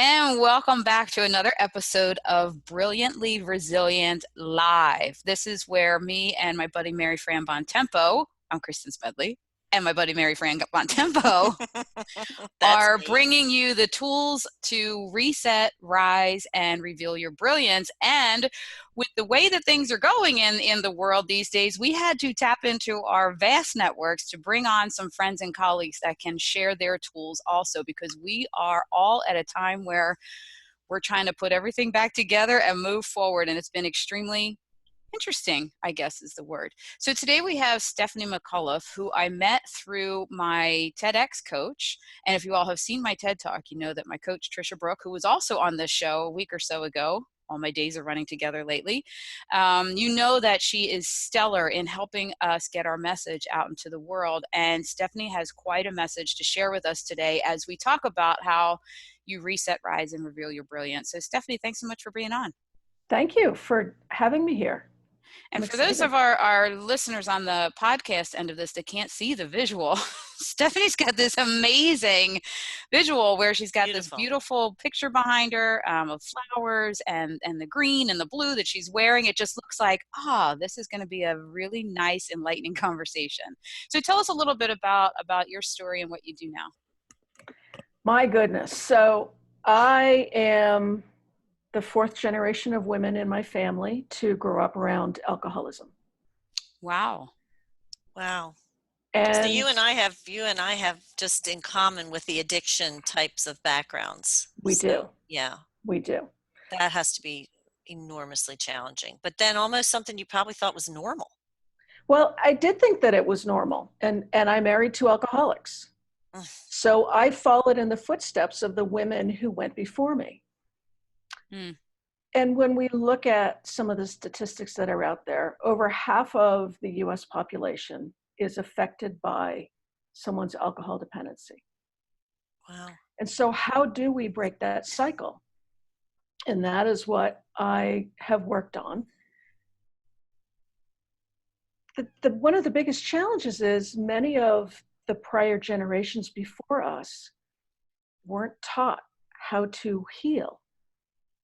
And welcome back to another episode of Brilliantly Resilient Live. This is where me and my buddy Mary Fran Bontempo, I'm Kristin Smedley, and my buddy Mary Fran Bontempo That's are me. bringing you the tools to reset, rise, and reveal your brilliance. And with the way that things are going in the world these days, we had to tap into our vast networks to bring on some friends and colleagues that can share their tools also, because we are all at a time where we're trying to put everything back together and move forward. And it's been extremely interesting, I guess is the word. So today we have Stephanie McAuliffe, who I met through my TEDx coach. And if you all have seen my TED Talk, you know that my coach, Trisha Brooke, who was also on this show a week or so ago, all my days are running together lately, you know that she is stellar in helping us get our message out into the world. And Stephanie has quite a message to share with us today as we talk about how you reset, rise, and reveal your brilliance. So Stephanie, thanks so much for being on. Thank you for having me here. And for those of our listeners on the podcast end of this that can't see the visual, Stephanie's got this amazing visual where she's got this beautiful picture behind her of flowers and the green and the blue that she's wearing. It just looks like, this is going to be a really nice, enlightening conversation. So tell us a little bit about your story and what you do now. My goodness. So I am the fourth generation of women in my family to grow up around alcoholism. Wow. And so you and I have just in common with the addiction types of backgrounds. We do. Yeah. We do. That has to be enormously challenging. But then almost something you probably thought was normal. Well, I did think that it was normal. And I married two alcoholics. So I followed in the footsteps of the women who went before me. And when we look at some of the statistics that are out there, over half of the US population is affected by someone's alcohol dependency. Wow. And so how do we break that cycle? And that is what I have worked on. One of the biggest challenges is many of the prior generations before us weren't taught how to heal.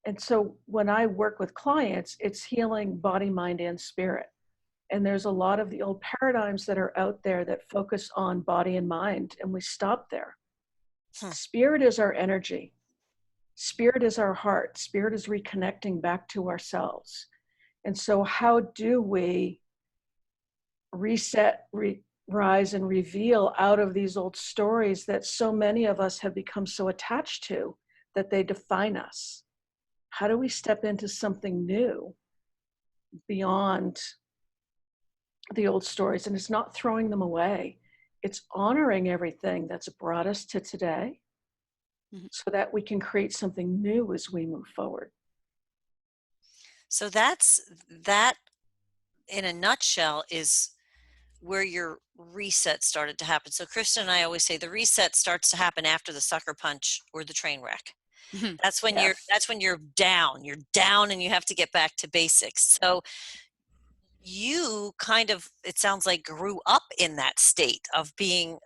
And so when I work with clients, it's healing body, mind, and spirit. And there's a lot of the old paradigms that are out there that focus on body and mind, and we stop there. Spirit is our energy. Spirit is our heart. Spirit is reconnecting back to ourselves. And so how do we reset, rise, and reveal out of these old stories that so many of us have become so attached to that they define us? How do we step into something new beyond the old stories? And it's not throwing them away. It's honoring everything that's brought us to today so that we can create something new as we move forward. So that in a nutshell is where your reset started to happen. So Kristin and I always say the reset starts to happen after the sucker punch or the train wreck. That's when you're down and you have to get back to basics. So you kind of, it sounds like, grew up in that state of being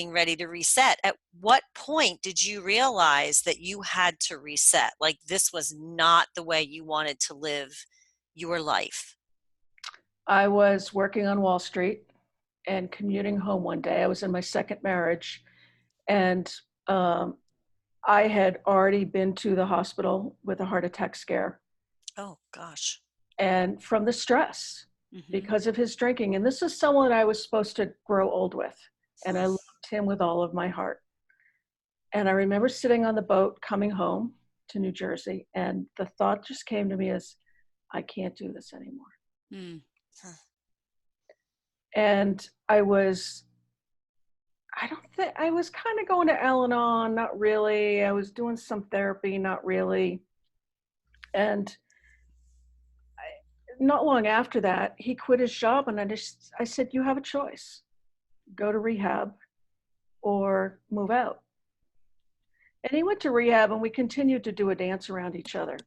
ready to reset. At what point did you realize that you had to reset? Like this was not the way you wanted to live your life? I was working on Wall Street and commuting home one day. I was in my second marriage, and I had already been to the hospital with a heart attack scare. Oh, gosh. And from the stress because of his drinking. And this is someone I was supposed to grow old with. And I loved him with all of my heart. And I remember sitting on the boat coming home to New Jersey. And the thought just came to me as, I can't do this anymore. And I was kind of going to Al-Anon, not really. I was doing some therapy, not really. And not long after that, he quit his job, and I said, you have a choice. Go to rehab or move out. And he went to rehab, and we continued to do a dance around each other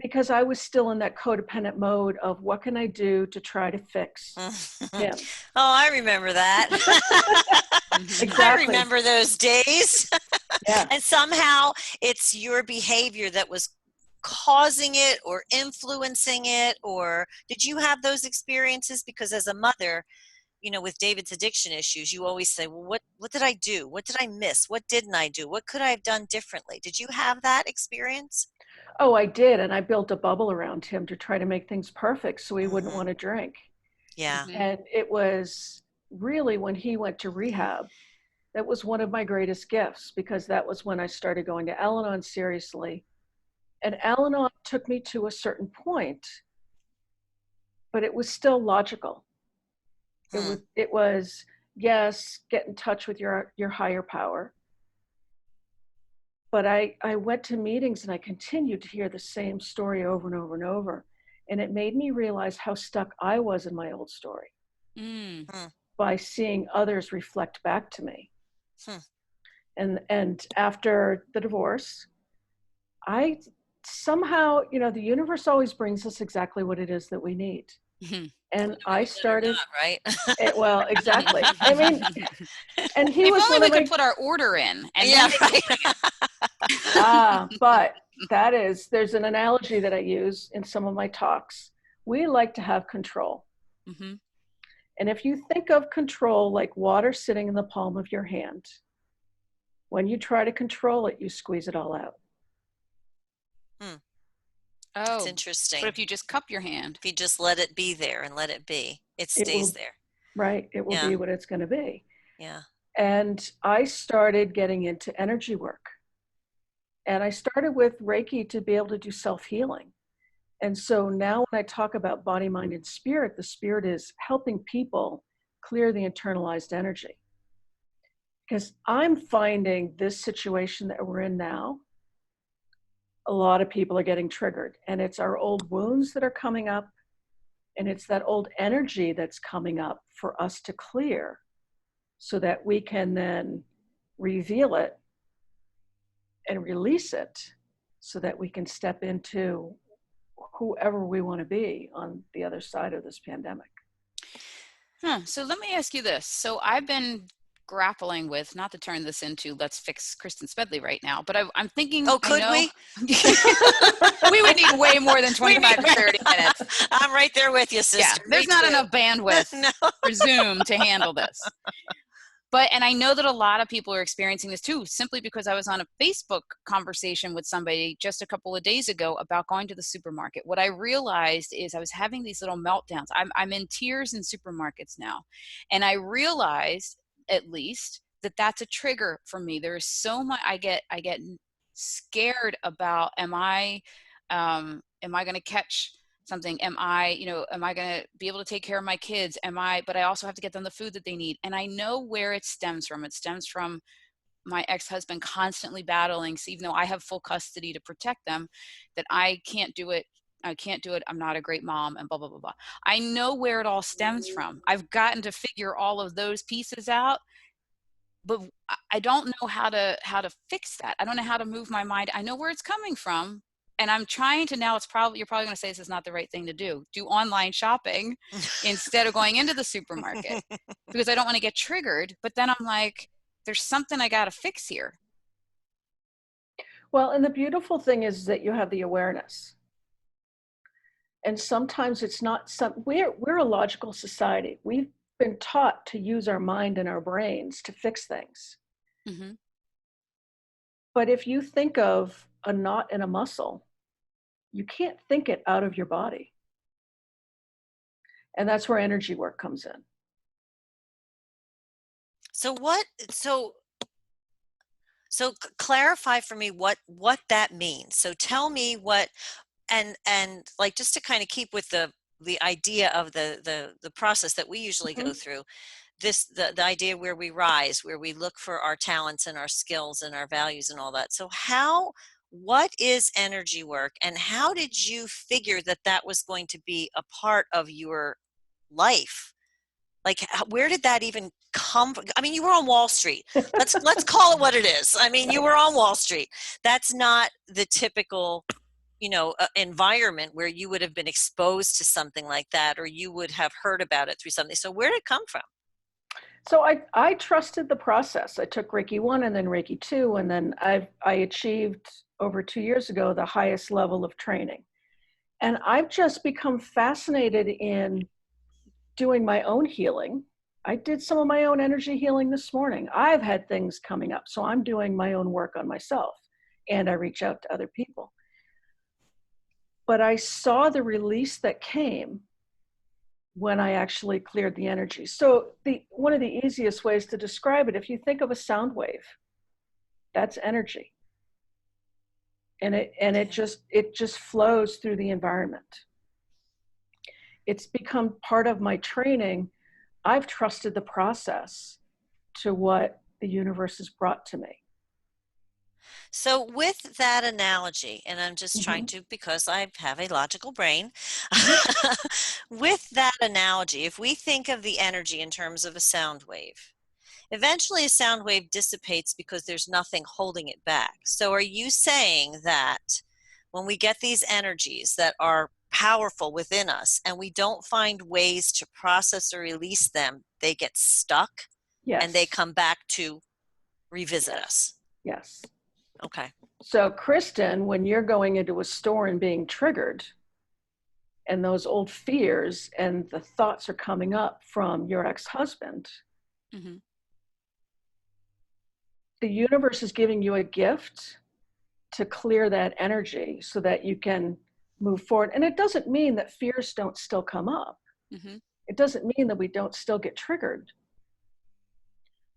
because I was still in that codependent mode of what can I do to try to fix him. Oh, I remember that. Exactly. I remember those days. Yeah. And somehow it's your behavior that was causing it or influencing it. Or did you have those experiences? Because as a mother, with David's addiction issues, you always say, well, what did I do? What did I miss? What didn't I do? What could I have done differently? Did you have that experience? Oh, I did. And I built a bubble around him to try to make things perfect so he wouldn't Mm-hmm. want to drink. Yeah. Mhm. And it was really when he went to rehab, that was one of my greatest gifts, because that was when I started going to Al-Anon seriously. And Al-Anon took me to a certain point, but it was still logical. Hmm. It was, yes, get in touch with your higher power. But I went to meetings and I continued to hear the same story over and over and over. And it made me realize how stuck I was in my old story Mm. Hmm. by seeing others reflect back to me. Hmm. And after the divorce, I somehow, the universe always brings us exactly what it is that we need. Mhm. And Whether we I want it or started not, right? it, well, exactly. I mean, and he If was only one we of could my, put our order in and Yeah, then they could right. but there's an analogy that I use in some of my talks. We like to have control. Mhm. And if you think of control like water sitting in the palm of your hand, when you try to control it, you squeeze it all out. Hmm. It's Oh, but interesting. if you just cup your hand. If you just let it be there and let it be, it It stays will, there. right? It will Yeah. be what it's going to be. Yeah. And I started getting into energy work. And I started with Reiki to be able to do self-healing. And so now when I talk about body, mind, and spirit, the spirit is helping people clear the internalized energy. Because I'm finding this situation that we're in now, a lot of people are getting triggered. And it's our old wounds that are coming up. And it's that old energy that's coming up for us to clear so that we can then reveal it and release it so that we can step into whoever we want to be on the other side of this pandemic. So let me ask you this. So I've been grappling with, not to turn this into let's fix Kristin Smedley right now, but I'm thinking, Oh, I could know we? we would need way more than We 25 to 30 minutes. I'm right there with you, Yeah, sister. there's Me not too. enough bandwidth No. for Zoom to handle this. And I know that a lot of people are experiencing this too, simply because I was on a Facebook conversation with somebody just a couple of days ago about going to the supermarket. What I realized is I was having these little meltdowns. I'm in tears in supermarkets now. And I realized, at least, that that's a trigger for me. There is so much I get scared about, am I going to catch something? Am I going to be able to take care of my kids? But I also have to get them the food that they need. And I know where it stems from. It stems from my ex-husband constantly battling. So even though I have full custody to protect them, that I can't do it. I'm not a great mom, and blah, blah, blah, blah. I know where it all stems from. I've gotten to figure all of those pieces out, but I don't know how to fix that. I don't know how to move my mind. I know where it's coming from. And I'm trying to now, you're probably going to say this is not the right thing to do online shopping instead of going into the supermarket, because I don't want to get triggered. But then I'm like, there's something I got to fix here. Well, and the beautiful thing is that you have the awareness. And sometimes it's not we're a logical society. We've been taught to use our mind and our brains to fix things. Mm-hmm. But if you think of a knot in a muscle, you can't think it out of your body. And that's where energy work comes in. So clarify for me what that means. So tell me what, and like, just to kind of keep with the idea of the process that we usually go Mhm. through, the idea where we rise, where we look for our talents and our skills and our values and all that. So what is energy work, and how did you figure that that was going to be a part of your life? Like, where did that even come from? I mean, you were on Wall Street. Let's call it what it is. I mean, you were on Wall Street. That's not the typical, environment where you would have been exposed to something like that, or you would have heard about it through something. So where did it come from? So I trusted the process. I took Reiki 1 and then Reiki 2, and then I achieved over 2 years ago the highest level of training. And I've just become fascinated in doing my own healing. I did some of my own energy healing this morning. I've had things coming up, so I'm doing my own work on myself, and I reach out to other people. But I saw the release that came when I actually cleared the energy. So one of the easiest ways to describe it, if you think of a sound wave, that's energy. And it just flows through the environment. It's become part of my training. I've trusted the process to what the universe has brought to me. So with that analogy, and I'm just trying Mm-hmm. to, because I have a logical brain, Mm-hmm. with that analogy, if we think of the energy in terms of a sound wave, eventually a sound wave dissipates because there's nothing holding it back. So are you saying that when we get these energies that are powerful within us and we don't find ways to process or release them, they get stuck and they Yes. come back to revisit Yes. us? Yes. Okay. So Kristin, when you're going into a store and being triggered, and those old fears and the thoughts are coming up from your ex-husband, Mm-hmm. the universe is giving you a gift to clear that energy so that you can move forward. And it doesn't mean that fears don't still come up. Mm-hmm. It doesn't mean that we don't still get triggered.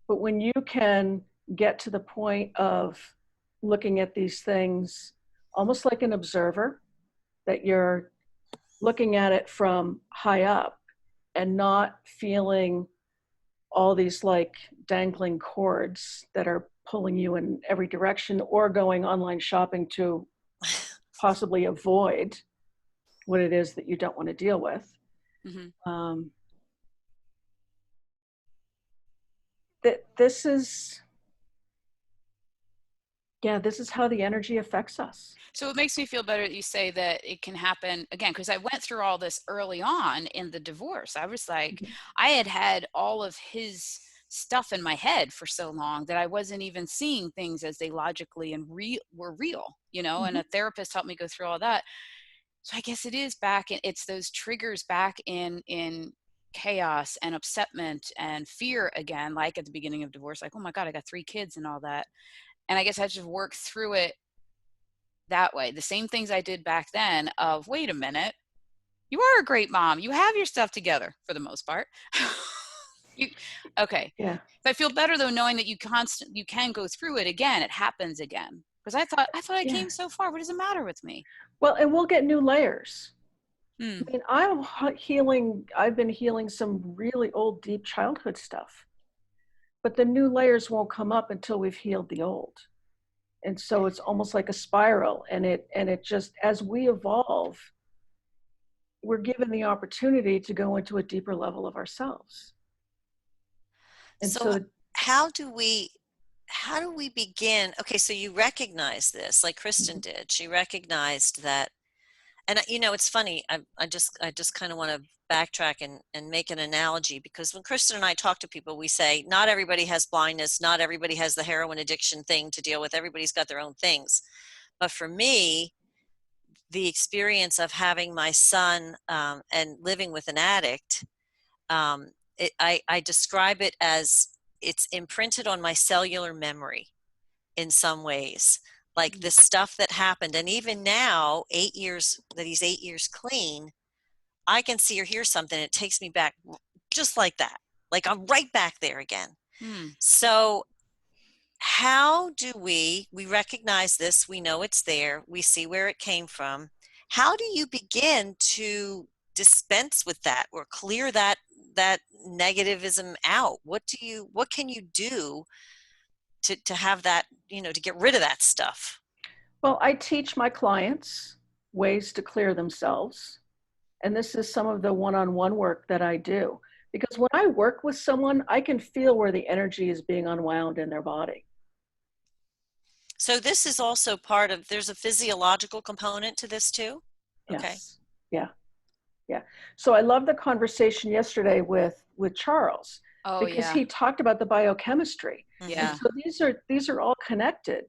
But when you can get to the point of looking at these things almost like an observer, that you're looking at it from high up and not feeling all these like dangling cords that are pulling you in every direction, or going online shopping to possibly avoid what it is that you don't want to deal with. Mm-hmm. This is how the energy affects us. So it makes me feel better that you say that it can happen again, because I went through all this early on in the divorce. I was like, Mm-hmm. I had all of his stuff in my head for so long that I wasn't even seeing things as they logically and were real, and Mm-hmm. a therapist helped me go through all that. So I guess it is back in, it's those triggers back in chaos and upsetment and fear again, like at the beginning of divorce, like, oh my God, I got 3 kids and all that. And I guess I just worked through it that way. The same things I did back then of, wait a minute, you are a great mom. You have your stuff together for the most part. you, okay. Yeah. So I feel better though, knowing that you can go through it again. It happens again. Because I thought I Yeah. came so far. What does it matter with me? Well, and we'll get new layers. Hmm. I mean, I've been healing some really old, deep childhood stuff, but the new layers won't come up until we've healed the old. And so it's almost like a spiral, and it just, as we evolve, we're given the opportunity to go into a deeper level of ourselves. And So so, how do we begin? Okay, so you recognize this like Kristin mhm, did. She recognized that. And it's funny. I just kind of want to backtrack and make an analogy, because when Kristin and I talk to people, we say not everybody has blindness, not everybody has the heroin addiction thing to deal with. Everybody's got their own things. But for me, the experience of having my son and living with an addict, I describe it as it's imprinted on my cellular memory in some ways, like the stuff that happened. And even now, 8 years that he's 8 years clean, I can see or hear something. It takes me back just like that. Like I'm right back there again. Hmm. So how do we recognize this? We know it's there. We see where it came from. How do you begin to dispense with that or clear that negativism out? What can you do to have that, to get rid of that stuff? well, I teach my clients ways to clear themselves. And this is some of the one-on-one work that I do. Because when I work with someone, I can feel where the energy is being unwound in their body. So this is also part of, there's a physiological component to this too? Okay. Yes. Yeah. Yeah. So I love the conversation yesterday with Charles. Oh, because yeah. he talked about the biochemistry. And Yeah. so these are all connected.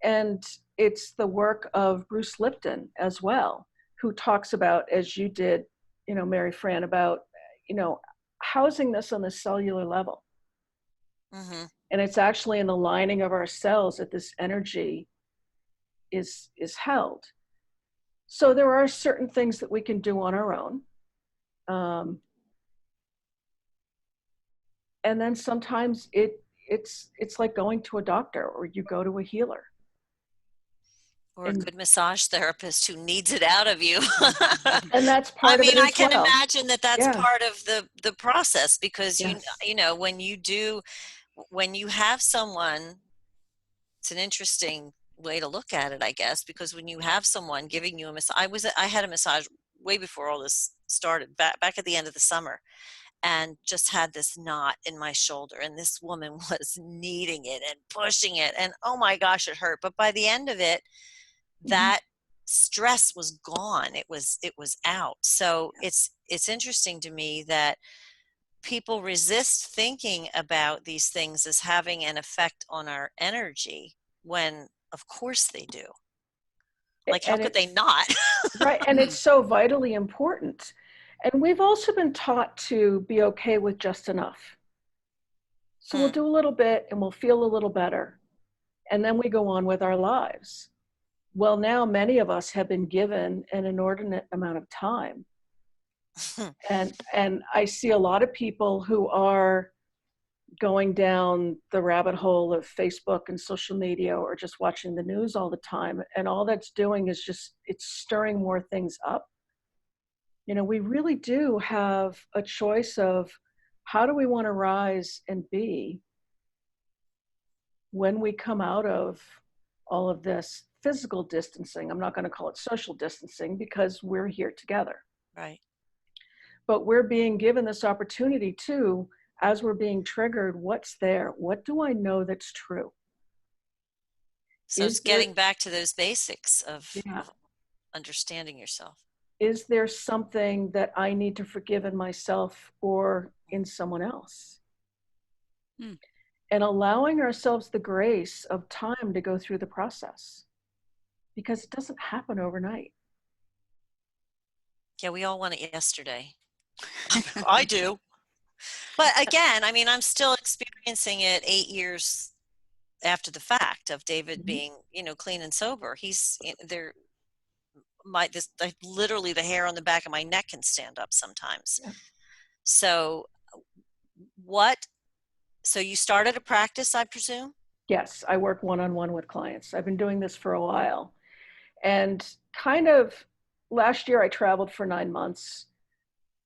And it's the work of Bruce Lipton as well, who talks about, as you did, Mary Fran, about, housing this on the cellular level. Mm-hmm. And it's actually in the lining of our cells that this energy is held. So there are certain things that we can do on our own. And then sometimes it's like going to a doctor, or you go to a healer. Or a And good massage therapist who needs it out of you. and that's I part of mean, it I as can well. imagine that that's Yeah. part of the process, because Yes. when you have someone, it's an interesting way to look at it, I guess, because when you have someone giving you a massage, I had a massage way before all this started, back at the end of the summer, and just had this knot in my shoulder, and this woman was kneading it and pushing it, and oh my gosh, it hurt. But by the end of it, that stress was gone. It was out. So it's interesting to me that people resist thinking about these things as having an effect on our energy, when of course they do. Like, how And could they it's not? right, and it's so vitally important. And we've also been taught to be okay with just enough. So we'll do a little bit and we'll feel a little better, and then we go on with our lives. Well, now many of us have been given an inordinate amount of time. And I see a lot of people who are going down the rabbit hole of Facebook and social media, or just watching the news all the time. And all that's doing is it's stirring more things up. We really do have a choice of how do we want to rise and be when we come out of all of this physical distancing. I'm not going to call it social distancing, because we're here together. Right. But we're being given this opportunity too, as we're being triggered. What's there? What do I know that's true? So it's getting back to those basics of Yeah. understanding yourself. Is there something that I need to forgive in myself or in someone else? And allowing ourselves the grace of time to go through the process, because it doesn't happen overnight. Yeah, we all want it yesterday. I do. But again, I mean, I'm still experiencing it 8 years after the fact of David being, clean and sober. He's there. Literally the hair on the back of my neck can stand up sometimes. Yeah. So so you started a practice, I presume? Yes, I work one-on-one with clients. I've been doing this for a while. And kind of last year I traveled for 9 months,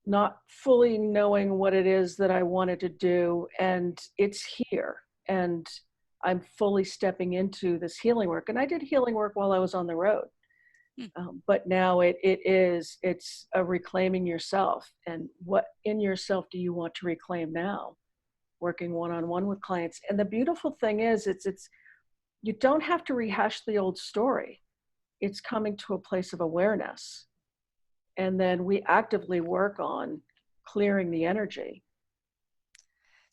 not fully knowing what it is that I wanted to do. And it's here. And I'm fully stepping into this healing work. And I did healing work while I was on the road. But now it's a reclaiming yourself. And what in yourself do you want to reclaim now? Working one-on-one with clients. And the beautiful thing is, it's you don't have to rehash the old story. It's coming to a place of awareness. And then we actively work on clearing the energy.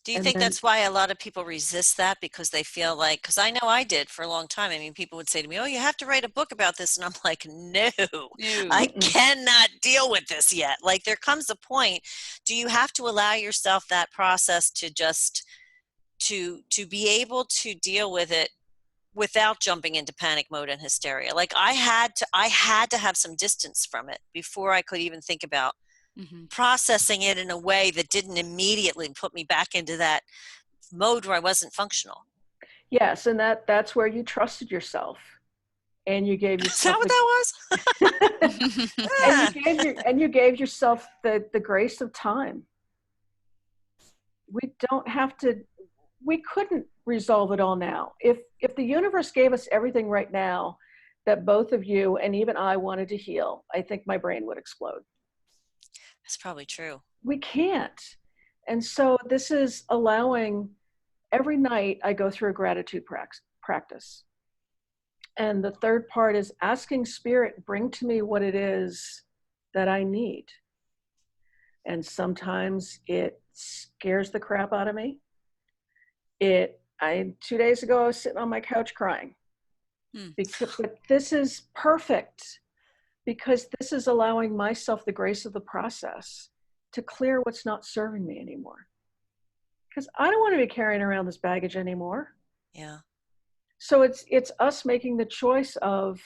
Do you And think then, that's why a lot of people resist that? Because they feel like, because I know I did for a long time. I mean, people would say to me, oh, you have to write a book about this. And I'm like, no, I cannot deal with this yet. Like, there comes a point, do you have to allow yourself that process to just, to be able to deal with it without jumping into panic mode and hysteria? Like, I had to have some distance from it before I could even think about processing it in a way that didn't immediately put me back into that mode where I wasn't functional. yes, and that's where you trusted yourself, and you gave Is that yourself what that was? and you gave yourself the grace of time. We don't have to. We couldn't resolve it all now. If the universe gave us everything right now that both of you and even I wanted to heal, I think my brain would explode. That's probably true. We can't. And so this is allowing, every night I go through a gratitude practice. And the third part is asking Spirit, bring to me what it is that I need. And sometimes it's scares the crap out of me. 2 days ago, I was sitting on my couch crying. But this is perfect, because this is allowing myself the grace of the process to clear what's not serving me anymore. Because I don't want to be carrying around this baggage anymore. Yeah. So it's us making the choice of,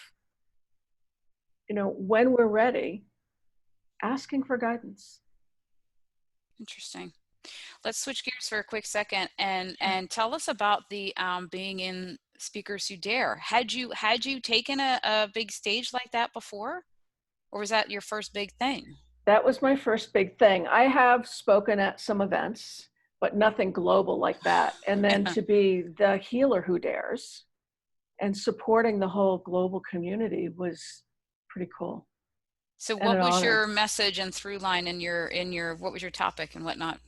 when we're ready, asking for guidance. Interesting. Let's switch gears for a quick second and tell us about the being in Speakers Who Dare. Had you taken a big stage like that before, or was that your first big thing? That was my first big thing. I have spoken at some events, but nothing global like that. And then to be the healer who dares and supporting the whole global community was pretty cool. So what was your message and through line in your what was your topic and whatnot?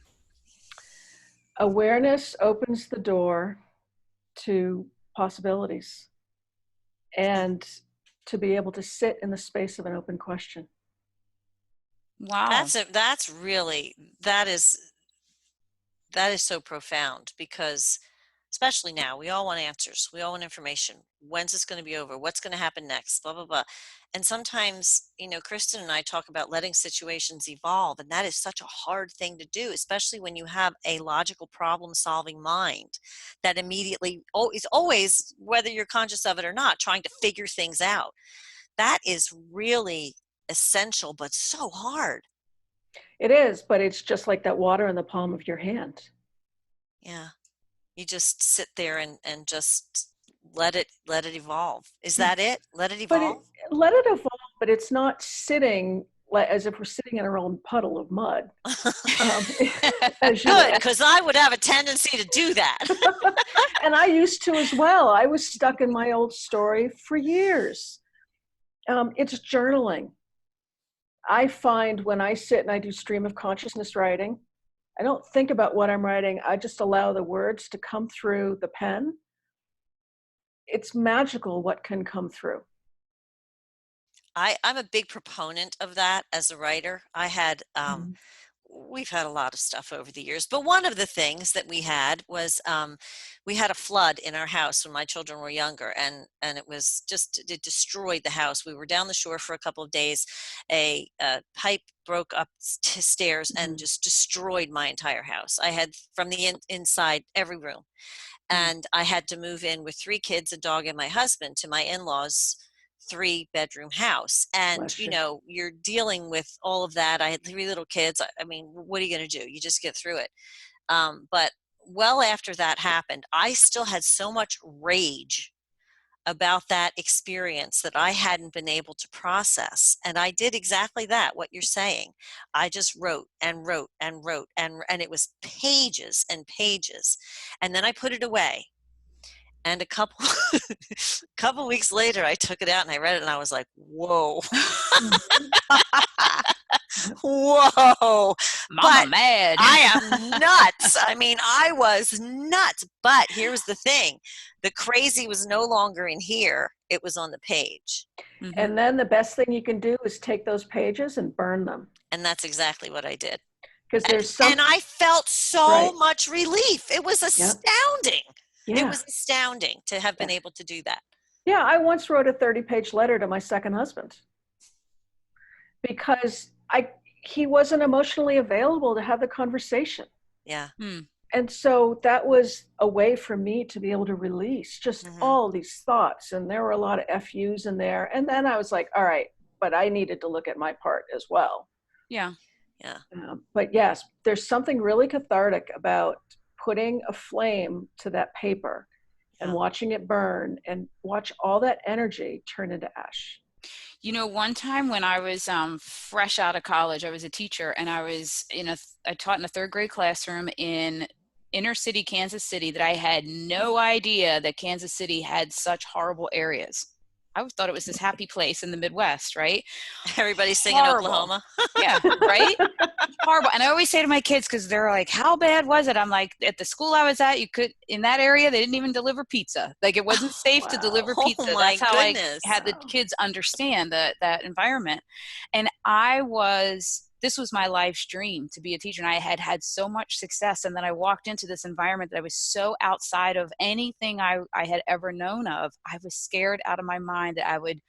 Awareness opens the door to possibilities, and to be able to sit in the space of an open question. Wow. That is so profound, because especially now, we all want answers. We all want information. When's this going to be over? What's going to happen next? Blah, blah, blah. And sometimes, Kristin and I talk about letting situations evolve, and that is such a hard thing to do, especially when you have a logical problem-solving mind that immediately is always, whether you're conscious of it or not, trying to figure things out. That is really essential, but so hard. It is, but it's just like that water in the palm of your hand. Yeah. You just sit there and just let it evolve. Is that it? Let it evolve? Let it evolve, but it's not sitting as if we're sitting in our own puddle of mud. Good, because I would have a tendency to do that. And I used to as well. I was stuck in my old story for years. It's journaling. I find when I sit and I do stream of consciousness writing, I don't think about what I'm writing. I just allow the words to come through the pen. It's magical what can come through. I'm a big proponent of that as a writer. We've had a lot of stuff over the years, but one of the things that we had was we had a flood in our house when my children were younger, and it destroyed the house. We were down the shore for a couple of days. A pipe broke up stairs and just destroyed my entire house. I had from the inside every room, and I had to move in with 3 kids, a dog, and my husband to my in-laws' 3-bedroom house. And you're dealing with all of that. I had 3 little kids. I mean, what are you going to do? You just get through it. But well after that happened, I still had so much rage about that experience that I hadn't been able to process. And I did exactly that, what you're saying. I just wrote and wrote and wrote, and it was pages and pages. And then I put it away. And a couple weeks later, I took it out and I read it, and I was like, whoa. Whoa. Mama mad. I am nuts. I mean, I was nuts. But here's the thing. The crazy was no longer in here. It was on the page. Mm-hmm. And then the best thing you can do is take those pages and burn them. And that's exactly what I did. And I felt so much relief. It was astounding. Yeah. It was astounding to have been able to do that. Yeah, I once wrote a 30-page letter to my second husband because he wasn't emotionally available to have the conversation. Yeah. And so that was a way for me to be able to release just all these thoughts. And there were a lot of FUs in there. And then I was like, all right, but I needed to look at my part as well. Yeah. Yeah. But yes, there's something really cathartic about putting a flame to that paper and watching it burn and watch all that energy turn into ash. One time when I was fresh out of college, I was a teacher, and I taught in a 3rd grade classroom in inner city Kansas City that I had no idea that Kansas City had such horrible areas. I thought it was this happy place in the Midwest, right? Everybody's singing Oklahoma. Yeah, right? Horrible. And I always say to my kids, because they're like, how bad was it? I'm like, at the school I was at, in that area, they didn't even deliver pizza. Like, it wasn't safe to deliver pizza. That's how I had the kids understand that environment. And I was this was my life's dream, to be a teacher. And I had had so much success. And then I walked into this environment that I was so outside of anything I had ever known of. I was scared out of my mind that I would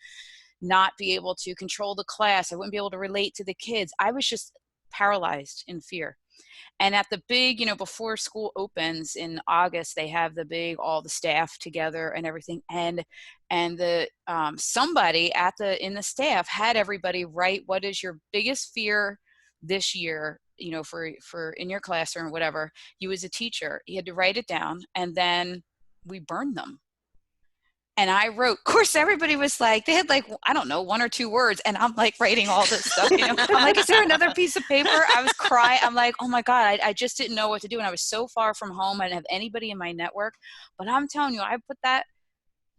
not be able to control the class. I wouldn't be able to relate to the kids. I was just paralyzed in fear. And at the big, before school opens in August, they have the big, all the staff together and everything. And the somebody in the staff had everybody write, what is your biggest fear this year, for in your classroom or whatever, you as a teacher. You had to write it down, and then we burned them. And I wrote, of course, everybody was like, they had like, I don't know, 1 or 2 words. And I'm like writing all this stuff, I'm like, is there another piece of paper? I was crying. I'm like, oh my God, I just didn't know what to do. And I was so far from home. I didn't have anybody in my network. But I'm telling you, I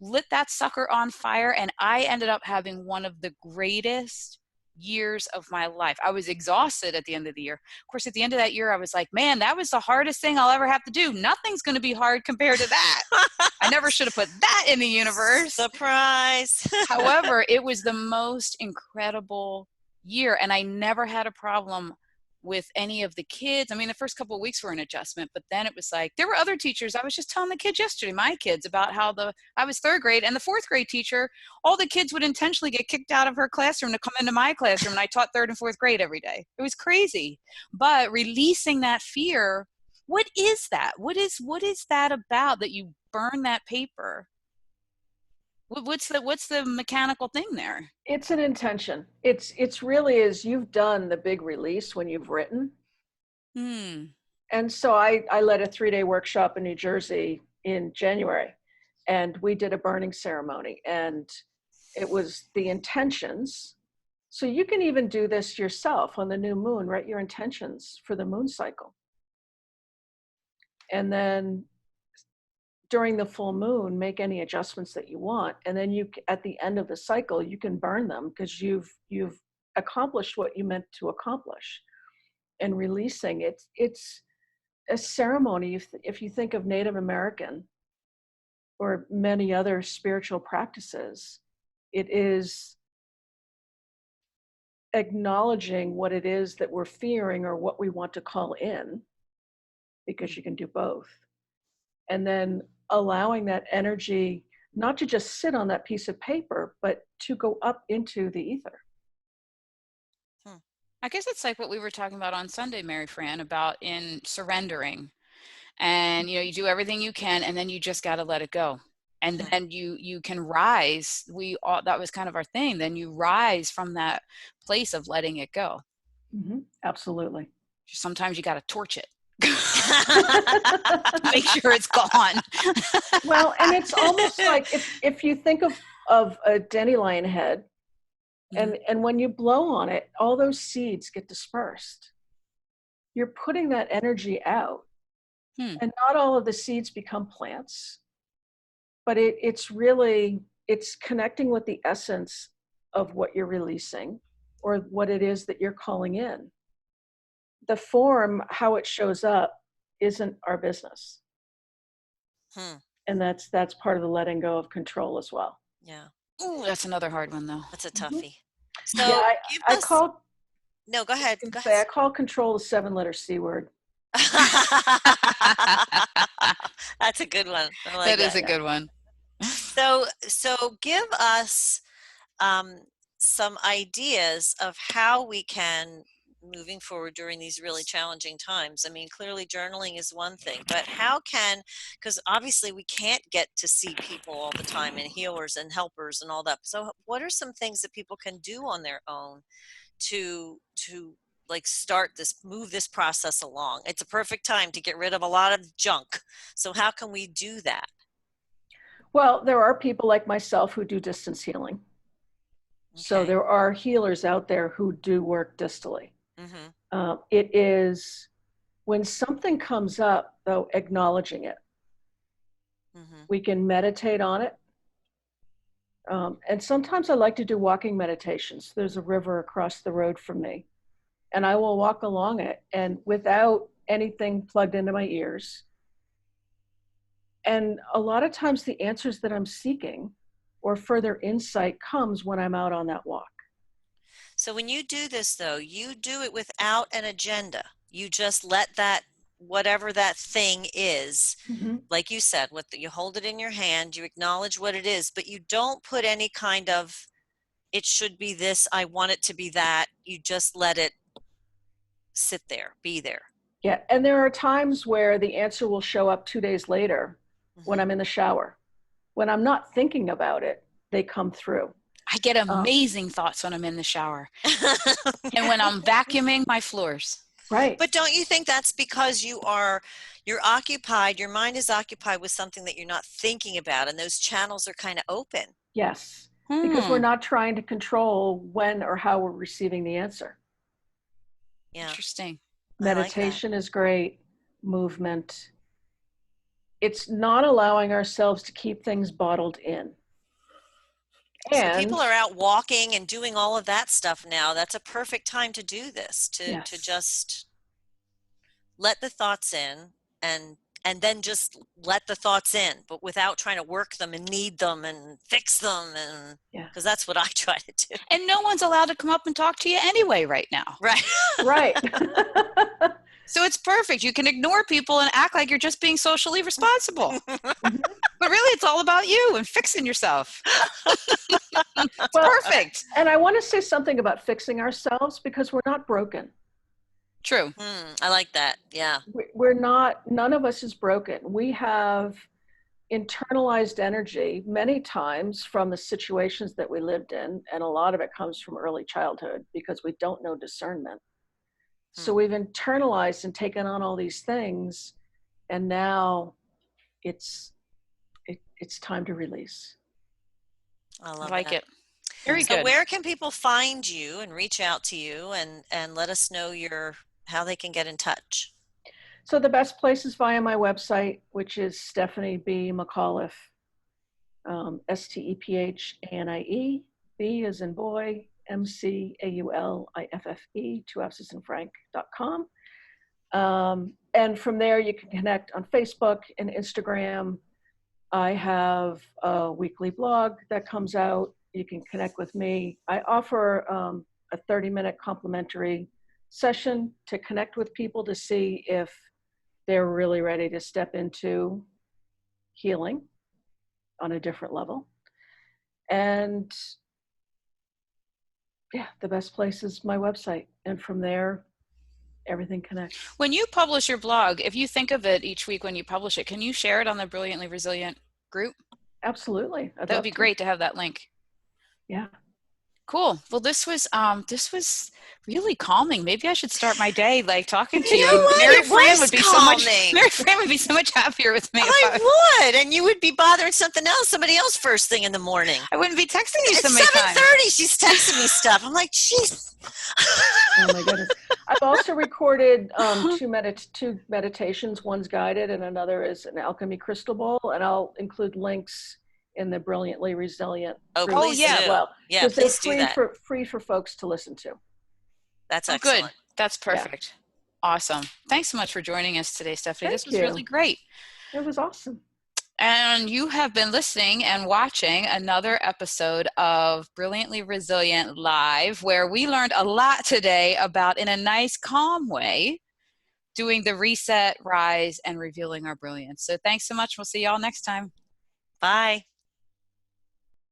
lit that sucker on fire. And I ended up having one of the greatest years of my life. I was exhausted at the end of the year. Of course, at the end of that year, I was like, man, that was the hardest thing I'll ever have to do. Nothing's going to be hard compared to that. I never should have put that in the universe. Surprise. However, it was the most incredible year, and I never had a problem with any of the kids. I mean, the first couple of weeks were an adjustment, but then it was like, there were other teachers. I was just telling the kids yesterday, my kids, about how I was 3rd grade, and the 4th grade teacher, all the kids would intentionally get kicked out of her classroom to come into my classroom, and I taught 3rd and 4th grade every day. It was crazy. But releasing that fear, what is that? What is that about, that you burn that paper? What's the mechanical thing there? It's an intention. It's really is, you've done the big release when you've written. And so I led a 3-day workshop in New Jersey in January, and we did a burning ceremony, and it was the intentions. So you can even do this yourself on the new moon, write your intentions for the moon cycle. And then during the full moon, make any adjustments that you want. And then at the end of the cycle, you can burn them, because you've accomplished what you meant to accomplish. And releasing it's a ceremony. If you think of Native American or many other spiritual practices, it is acknowledging what it is that we're fearing or what we want to call in, because you can do both. And then allowing that energy not to just sit on that piece of paper, but to go up into the ether. I guess it's like what we were talking about on Sunday, Mary Fran, about in surrendering. And, you do everything you can, and then you just got to let it go. And then you can rise. That was kind of our thing. Then you rise from that place of letting it go. Mm-hmm. Absolutely. Sometimes you got to torch it. Make sure it's gone. Well, and it's almost like if you think of a dandelion head, and when you blow on it, all those seeds get dispersed. You're putting that energy out, and not all of the seeds become plants, but it's connecting with the essence of what you're releasing, or what it is that you're calling in. The form, how it shows up, isn't our business. And that's part of the letting go of control as well. Yeah. Ooh, that's another hard one, though. That's a toughie. So yeah, I call. No, go ahead. I call control the 7-letter C word. That's a good one. I like that is a good one. So give us some ideas of how we can, moving forward during these really challenging times. I mean, clearly journaling is one thing, but because obviously we can't get to see people all the time, and healers and helpers and all that. So what are some things that people can do on their own to like move this process along? It's a perfect time to get rid of a lot of junk. So how can we do that? Well, there are people like myself who do distance healing. Okay. So there are healers out there who do work distally. It is when something comes up, though, acknowledging it. We can meditate on it. And sometimes I like to do walking meditations. There's a river across the road from me, and I will walk along it, and without anything plugged into my ears. And a lot of times the answers that I'm seeking or further insight comes when I'm out on that walk. So when you do this, though, you do it without an agenda. You just let that, whatever that thing is, Mm-hmm. like you said, you hold it in your hand, you acknowledge what it is, but you don't put any kind of, it should be this, I want it to be that. You just let it sit there, be there. Yeah, and there are times where the answer will show up 2 days later when Mhm. I'm in the shower. When I'm not thinking about it, they come through. I get amazing thoughts when I'm in the shower and when I'm vacuuming my floors. Right. But don't you think that's because you're occupied, your mind is occupied with something that you're not thinking about, and those channels are kind of open? Yes, because we're not trying to control when or how we're receiving the answer. Yeah. Interesting. Meditation is great, movement. It's not allowing ourselves to keep things bottled in. So people are out walking and doing all of that stuff now. That's a perfect time to do this, to just let the thoughts in and then just let the thoughts in, but without trying to work them and knead them and fix them, and because that's what I try to do. And no one's allowed to come up and talk to you anyway right now. Right. Right. So it's perfect. You can ignore people and act like you're just being socially responsible. But really, it's all about you and fixing yourself. It's perfect. And I want to say something about fixing ourselves, because we're not broken. True. I like that. Yeah. We're not, none of us is broken. We have internalized energy many times from the situations that we lived in, and a lot of it comes from early childhood because we don't know discernment. So we've internalized and taken on all these things, and now it's time to release. I like that. It. Very so good. Where can people find you and reach out to you and let us know how they can get in touch? So the best place is via my website, which is Stephanie B. McAuliffe, STEPHANIE, B as in boy, MCAULIFFE, 2F's as in Frank.com. And from there, you can connect on Facebook and Instagram. I have a weekly blog that comes out. You can connect with me. I offer a 30-minute complimentary session to connect with people to see if they're really ready to step into healing on a different level. And yeah, the best place is my website. And from there, everything connects. When you publish your blog, if you think of it each week when you publish it, can you share it on the Brilliantly Resilient group? Absolutely. That would be great to have that link. Yeah. Cool. Well, this was really calming. Maybe I should start my day like talking to you. You know what? Mary It Fran was would be calming. Mary Fran would be so much happier with me. I would, and you would be bothering somebody else first thing in the morning. I wouldn't be texting you so It's many times. 7:30. She's texting me stuff. I'm like, jeez. Oh my goodness. I've also recorded two meditations. One's guided and another is an alchemy crystal ball. And I'll include links in the Brilliantly Resilient Oh, group please as do. well. Yeah, because they're please do that. free for folks to listen to. That's excellent. Good. That's perfect. Yeah. Awesome. Thanks so much for joining us today, Stephanie. Thank this was you. really great. It was awesome. And you have been listening and watching another episode of Brilliantly Resilient Live, where we learned a lot today about, in a nice, calm way, doing the reset, rise, and revealing our brilliance. So thanks so much. We'll see y'all next time. Bye.